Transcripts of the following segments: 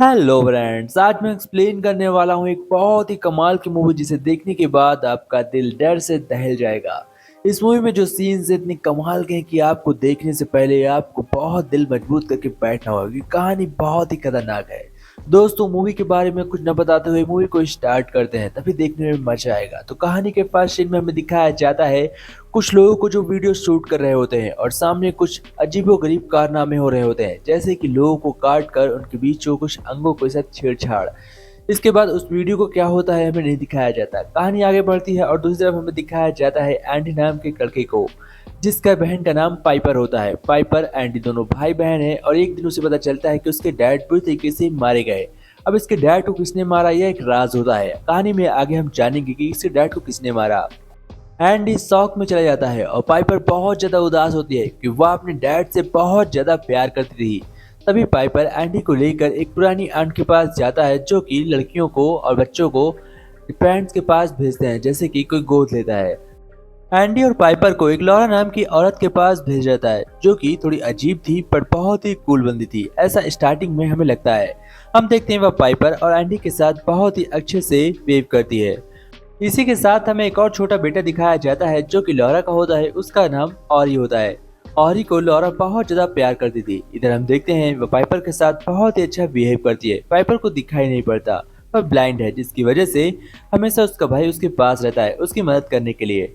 Hello friends, आज मैं explain करने वाला हूँ एक बहुत ही कमाल की मूवी जिसे देखने के बाद आपका दिल डर से दहल जाएगा। इस मूवी में जो सीन्स इतने कमाल के हैं कि आपको देखने से पहले आपको बहुत दिल मजबूत करके बैठना होगा कि कहानी बहुत ही खतरनाक है। दोस्तों, मूवी के बारे में कुछ न बताते हुए मूवी को स्टार्ट करते हैं, तभी देखने में मजा आएगा। तो कहानी के फर्स्ट सीन में हमें दिखाया जाता है कुछ लोगों को जो वीडियो शूट कर रहे होते हैं और सामने कुछ अजीबोगरीब कारनामे हो रहे होते हैं, जैसे कि लोगों को काट कर उनके बीचों कुछ अंगों के साथ छेड़छाड़। इसके बाद उस वीडियो को क्या होता है हमें नहीं दिखाया जाता। कहानी आगे बढ़ती है और दूसरी तरफ हमें दिखाया जाता है एंडी नाम के लड़के को, जिसका बहन का नाम पाइपर होता है। पाइपर एंडी दोनों भाई बहन हैं और एक दिन उसे पता चलता है कि उसके डैड बुरी तरीके से मारे गए। अब इसके डैड को किसने मारा यह एक राज होता है। कहानी में आगे हम जानेंगे कि इसके डैड को किसने मारा। एंडी शौक में चला जाता है और पाइपर बहुत ज्यादा उदास होती है कि वह अपने डैड से बहुत ज्यादा प्यार करती थी। तभी पाइपर एंडी को लेकर एक पुरानी आंट के पास जाता है, जो कि लड़कियों को और बच्चों को पेरेंट्स के पास भेजते हैं, जैसे कि कोई गोद लेता है। एंडी और पाइपर को एक लॉरा नाम की औरत के पास भेज जाता है, जो कि थोड़ी अजीब थी पर बहुत ही कूल बंदी थी, ऐसा स्टार्टिंग में हमें लगता है। हम देखते हैं वह पाइपर और एंडी के साथ बहुत ही अच्छे से वेव करती है। इसी के साथ हमें एक और छोटा बेटा दिखाया जाता है, जो कि लॉरा का होता है। उसका नाम ऑरी होता है। ऑरी को लॉरा बहुत ज्यादा प्यार करती थी। इधर हम देखते हैं वह पाइपर के साथ बहुत ही अच्छा बिहेव करती है। पाइपर को दिखाई नहीं पड़ता, वह ब्लाइंड है, जिसकी वजह से हमेशा उसका भाई उसके पास रहता है उसकी मदद करने के लिए।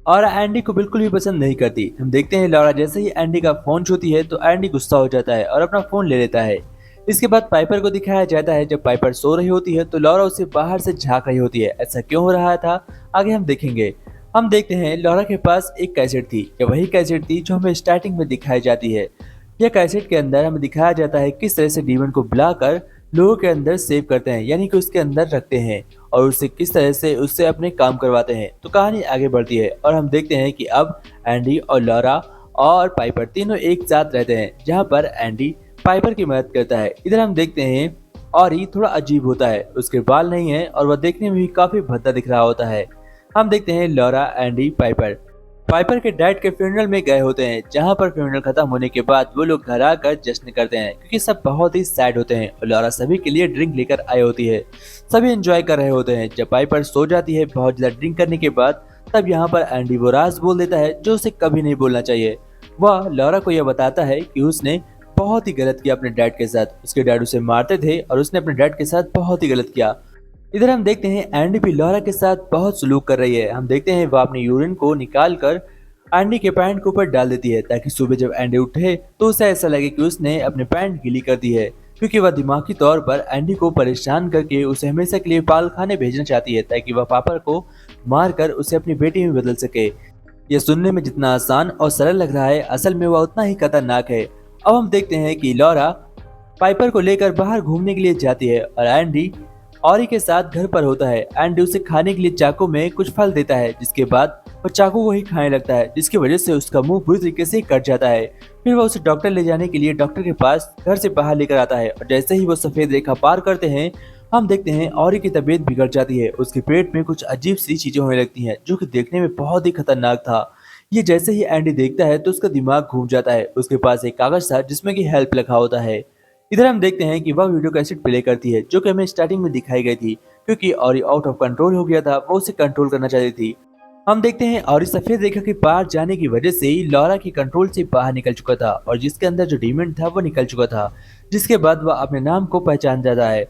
और एंडी को बिल्कुल भी पसंद नहीं करती। हम देखते हैं लॉरा जैसे ही एंडी का फोन छूती है तो एंडी गुस्सा हो जाता है और अपना फोन ले लेता है। इसके बाद पाइपर को दिखाया जाता है। जब पाइपर सो रही होती है तो लॉरा उसे बाहर से झांक रही होती है। ऐसा क्यों हो रहा था आगे हम देखेंगे। हम देखते हैं लॉरा के पास एक कैसेट थी। यह वही कैसेट थी जो हमें स्टार्टिंग में दिखाई जाती है। यह कैसेट के अंदर हमें दिखाया जाता है किस तरह से डीमन को बुलाकर लोगों के अंदर सेव करते हैं, यानी कि उसके अंदर रखते हैं और उससे किस तरह से उससे अपने काम करवाते हैं। तो कहानी आगे बढ़ती है और हम देखते हैं कि अब एंडी और लॉरा और पाइपर तीनों एक साथ रहते हैं, जहां पर एंडी पाइपर की मदद करता है। इधर हम देखते हैं और ये थोड़ा अजीब होता है, उसके बाल नहीं है और वह देखने में भी काफी भद्दा दिख रहा होता है। हम देखते हैं लॉरा, एंडी, पाइपर पाइपर के डैड के फ्यूनरल में गए होते हैं, जहां पर फ्यूनरल खत्म होने के बाद वो लोग घर आकर जश्न करते हैं, क्योंकि सब बहुत ही सैड होते हैं और लॉरा सभी के लिए ड्रिंक लेकर आई होती है। सभी एंजॉय कर रहे होते हैं। जब पाइपर सो जाती है बहुत ज्यादा ड्रिंक करने के बाद, तब यहाँ पर एंडी वो राज बोल देता है जो उसे कभी नहीं बोलना चाहिए। वह लॉरा को यह बताता है कि उसने बहुत ही गलत किया अपने डैड के साथ। उसके डैड उसे मारते थे और उसने अपने डैड के साथ बहुत ही गलत किया। इधर हम देखते हैं एंडी भी लॉरा के साथ बहुत सलूक कर रही है। हम देखते हैं वह अपने यूरिन को निकाल कर एंडी के पैंट के ऊपर डाल देती है, ताकि सुबह जब एंडी उठे तो उसे ऐसा लगे कि उसने अपने पैंट गीली कर दी है, क्योंकि वह दिमागी तौर पर एंडी को परेशान करके उसे हमेशा के लिए पाल खाने भेजना चाहती है, ताकि वह पापा को मारकर उसे अपनी बेटी में बदल सके। यह सुनने में जितना आसान और सरल लग रहा है, असल में वह उतना ही खतरनाक है। अब हम देखते हैं कि लॉरा पाइपर को लेकर बाहर घूमने के लिए जाती है और एंडी ऑरी के साथ घर पर होता है। एंडी उसे खाने के लिए चाकू में कुछ फल देता है, जिसके बाद वह चाकू को ही खाने लगता है, जिसकी वजह से उसका मुंह बुरी तरीके से कट जाता है। फिर वह उसे डॉक्टर ले जाने के लिए डॉक्टर के पास घर से बाहर लेकर आता है और जैसे ही वो सफेद रेखा पार करते हैं, हम देखते हैं ऑरी की तबीयत बिगड़ जाती है। उसके पेट में कुछ अजीब सी चीजें होने लगती हैं, जो कि देखने में बहुत ही खतरनाक था। ये जैसे ही एंडी देखता है तो उसका दिमाग घूम जाता है। उसके पास एक कागज था जिसमें कि हेल्प लिखा होता है। इधर हम देखते हैं कि वह वीडियो कैसेट प्ले करती है, जो कि हमें स्टार्टिंग में दिखाई गई थी, क्योंकि ऑरी आउट ऑफ कंट्रोल हो गया था, वो उसे कंट्रोल करना चाहती थी। हम देखते हैं ऑरी सफेद रेखा के पार जाने की वजह से ही लॉरा की कंट्रोल से बाहर निकल चुका था और जिसके अंदर जो डीमन था वो निकल चुका था, जिसके बाद वह अपने नाम को पहचान जाता है।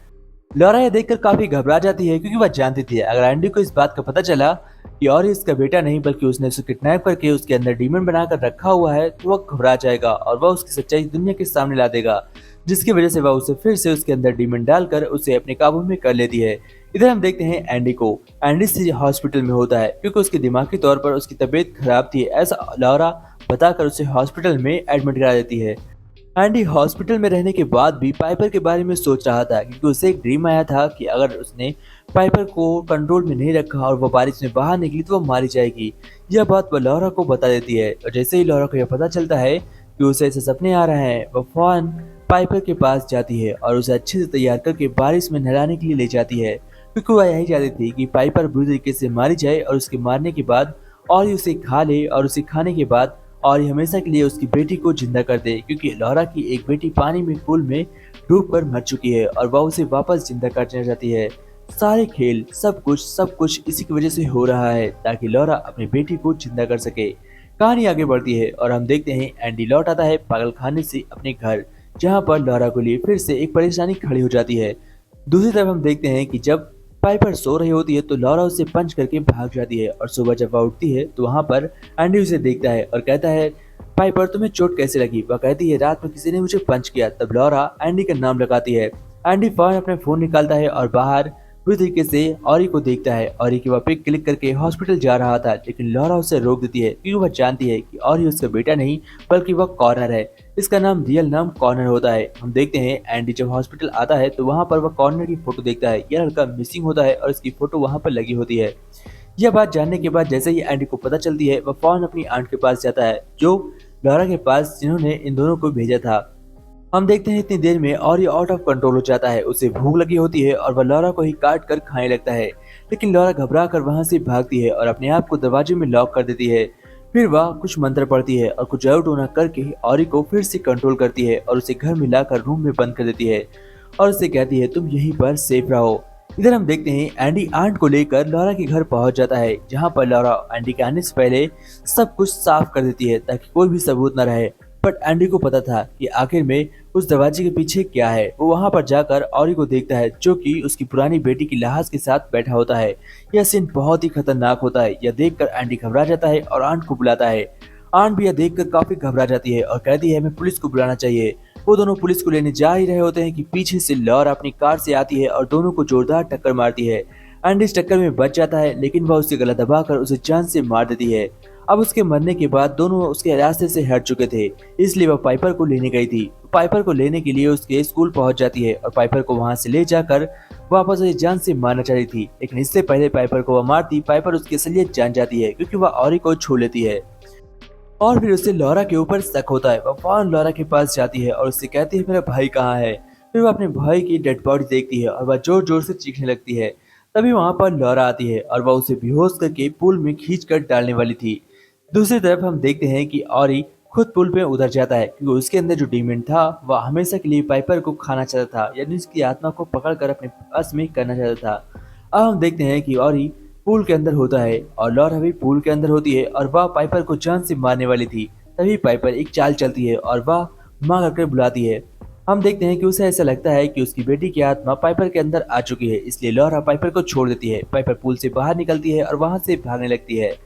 लॉरा यह देखकर काफी घबरा जाती है, क्योंकि वह जानती थी अगर एंडी को इस बात का पता चला कि ऑरी इसका बेटा नहीं बल्कि उसने उसे किडनैप करके उसके अंदर डीमन बनाकर रखा हुआ है, तो वह घबरा जाएगा और वह उसकी सच्चाई दुनिया के सामने ला देगा, जिसकी वजह से वह उसे फिर से उसके अंदर डीमन डालकर उसे अपने काबू में कर लेती है। इधर हम देखते हैं एंडी को। एंडी से हॉस्पिटल में होता है, क्योंकि उसके दिमागी तौर पर उसकी तबीयत खराब थी, ऐसा लॉरा बताकर उसे हॉस्पिटल में एडमिट करा देती है। एंडी हॉस्पिटल में रहने के बाद भी पाइपर के बारे में सोच रहा था, क्योंकि उसे एक ड्रीम आया था कि अगर उसने पाइपर को कंट्रोल में नहीं रखा और वह बारिश में बाहर निकली तो वह मारी जाएगी। यह बात वह लॉरा को बता देती है और जैसे ही लॉरा को यह पता चलता है कि उसे ऐसे सपने आ रहे हैं, वह फौरन पाइपर के पास जाती है और उसे अच्छे से तैयार करके बारिश में नहलाने के लिए ले जाती है, क्योंकि वह यही चाहती थी कि पाइपर बुरी तरीके से मारी जाए और उसके मारने के बाद और उसे खा ले और उसे खाने के बाद और ये हमेशा के लिए उसकी बेटी को जिंदा कर दे, क्योंकि लॉरा की एक बेटी पानी में पूल में डूब कर मर चुकी है और वह उसे वापस जिंदा करना चाहती है। सारे खेल सब कुछ इसी की वजह से हो रहा है ताकि लॉरा अपनी बेटी को जिंदा कर सके। कहानी आगे बढ़ती है और हम देखते हैं एंडी लौट आता है पागलखाने से अपने घर, जहां पर लॉरा को लिए फिर से एक परेशानी खड़ी हो जाती है। दूसरी तरफ हम देखते हैं कि जब पाइपर सो रही होती है तो लॉरा उसे पंच करके भाग जाती है और सुबह जब वह उठती है तो वहां पर एंडी उसे देखता है और कहता है, पाइपर तुम्हें चोट कैसे लगी? वह कहती है, रात में किसी ने मुझे पंच किया। तब लॉरा एंडी का नाम लगाती है। एंडी फौरन अपने फोन निकालता है और बाहर पूरी तरीके से ऑरी को देखता है। ऑरी की वह पिक क्लिक करके हॉस्पिटल जा रहा था, लेकिन लॉरा उसे रोक देती है क्योंकि वह जानती है कि ऑरी उसका बेटा नहीं बल्कि वह कॉर्नर है। इसका रियल नाम कॉर्नर होता है। हम देखते हैं एंडी जब हॉस्पिटल आता है तो वहां पर वह कॉर्नर की फोटो देखता है। यह लड़का मिसिंग होता है और इसकी फोटो वहां पर लगी होती है। यह बात जानने के बाद जैसे ही एंडी को पता चलती है, वह फौरन अपनी आंट के पास जाता है, जो लॉरा के पास जिन्होंने इन दोनों को भेजा था। हम देखते हैं इतनी देर में और ये आउट ऑफ कंट्रोल हो जाता है। उसे भूख लगी होती है और वह लॉरा को ही काट कर खाने लगता है, लेकिन लॉरा घबरा कर वहां से भागती है और अपने आप को दरवाजे में लॉक कर देती है। फिर वह कुछ मंत्र पढ़ती है और कुछ टोना करके ऑरी को फिर से कंट्रोल करती है और उसे घर में लाकर रूम में बंद कर देती है और उसे कहती है, तुम यहीं पर सेफ रहो। इधर हम देखते हैं एंडी आंट को लेकर लॉरा के घर पहुंच जाता है, जहां पर लॉरा एंडी के आने से पहले सब कुछ साफ कर देती है ताकि कोई भी सबूत न रहे। बट एंडी को पता था कि आखिर में उस दरवाजे के पीछे क्या है। वो वहां पर जाकर ऑरी को देखता है, जो कि उसकी पुरानी बेटी की लाश के साथ बैठा होता है। यह सीन बहुत ही खतरनाक होता है। यह देखकर एंडी घबरा जाता है और आंट को बुलाता है। आंट भी यह देखकर काफी घबरा जाती है और कहती है, हमें पुलिस को बुलाना चाहिए। वो दोनों पुलिस को लेने जा ही रहे होते हैं कि पीछे से लॉरा अपनी कार से आती है और दोनों को जोरदार टक्कर मारती है। एंडी इस टक्कर में बच जाता है, लेकिन वह उससे गला दबाकर उसे जान से मार देती है। अब उसके मरने के बाद दोनों उसके रास्ते से हट चुके थे, इसलिए वह पाइपर को लेने गई थी। पाइपर को लेने के लिए उसके स्कूल पहुंच जाती है और पाइपर को वहां से ले जाकर वापस उसे जान से मारना चाहती थी, लेकिन इससे पहले पाइपर को वह मारती, पाइपर उसकी असलियत जान जाती है क्योंकि वह ऑरी को छू लेती है। और फिर उसे लॉरा के ऊपर शक होता है। वह फौरन लॉरा के पास जाती है और उससे कहती है, मेरा भाई कहाँ है? फिर वह अपने भाई की डेड बॉडी देखती है और वह जोर जोर से चीखने लगती है। तभी वहां पर लॉरा आती है और वह उसे बेहोश करके पूल में खींच कर डालने वाली थी। दूसरी तरफ हम देखते हैं कि ऑरी खुद पुल पे उतर जाता है क्योंकि उसके अंदर जो डीमन था वह हमेशा के लिए पाइपर को खाना चाहता था, यानी उसकी आत्मा को पकड़कर अपने बस में करना चाहता था। अब हम देखते हैं कि ऑरी पूल के अंदर होता है और लॉरा भी पूल के अंदर होती है और वह पाइपर को जान से मारने वाली थी। तभी पाइपर एक चाल चलती है और वह मां करके बुलाती है। हम देखते हैं कि उसे ऐसा लगता है कि उसकी बेटी की आत्मा पाइपर के अंदर आ चुकी है, इसलिए लॉरा पाइपर को छोड़ देती है। पाइपर पूल से बाहर निकलती है और वहां से भागने लगती है।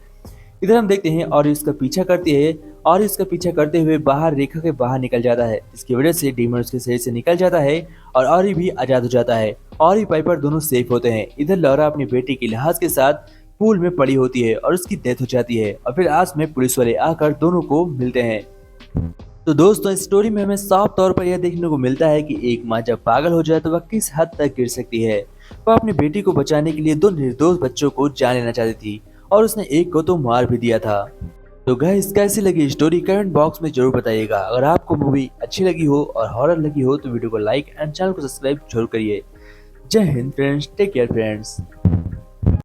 इधर हम देखते हैं और इसका पीछा करती है और इसका पीछा करते हुए बाहर रेखा के बाहर निकल जाता है, जिसकी वजह से डीमन उसके शरीर से निकल जाता है और ऑरी भी आजाद हो जाता है। ऑरी पाइपर दोनों सेफ होते हैं। इधर लॉरा अपनी बेटी की लाश के साथ पूल में पड़ी होती है और उसकी डेथ हो जाती है और फिर आज में पुलिस वाले आकर दोनों को मिलते हैं। तो दोस्तों, इस स्टोरी में हमें साफ तौर पर यह देखने को मिलता है कि एक माँ जब पागल हो जाए तो वह किस हद तक गिर सकती है। वह अपनी बेटी को बचाने के लिए दो निर्दोष बच्चों को जान लेना चाहती थी और उसने एक को तो मार भी दिया था। तो गाइस, कैसी लगी स्टोरी कमेंट बॉक्स में जरूर बताइएगा। अगर आपको मूवी अच्छी लगी हो और हॉरर लगी हो तो वीडियो को लाइक एंड चैनल को सब्सक्राइब जरूर करिए। जय हिंद फ्रेंड्स, टेक केयर फ्रेंड्स।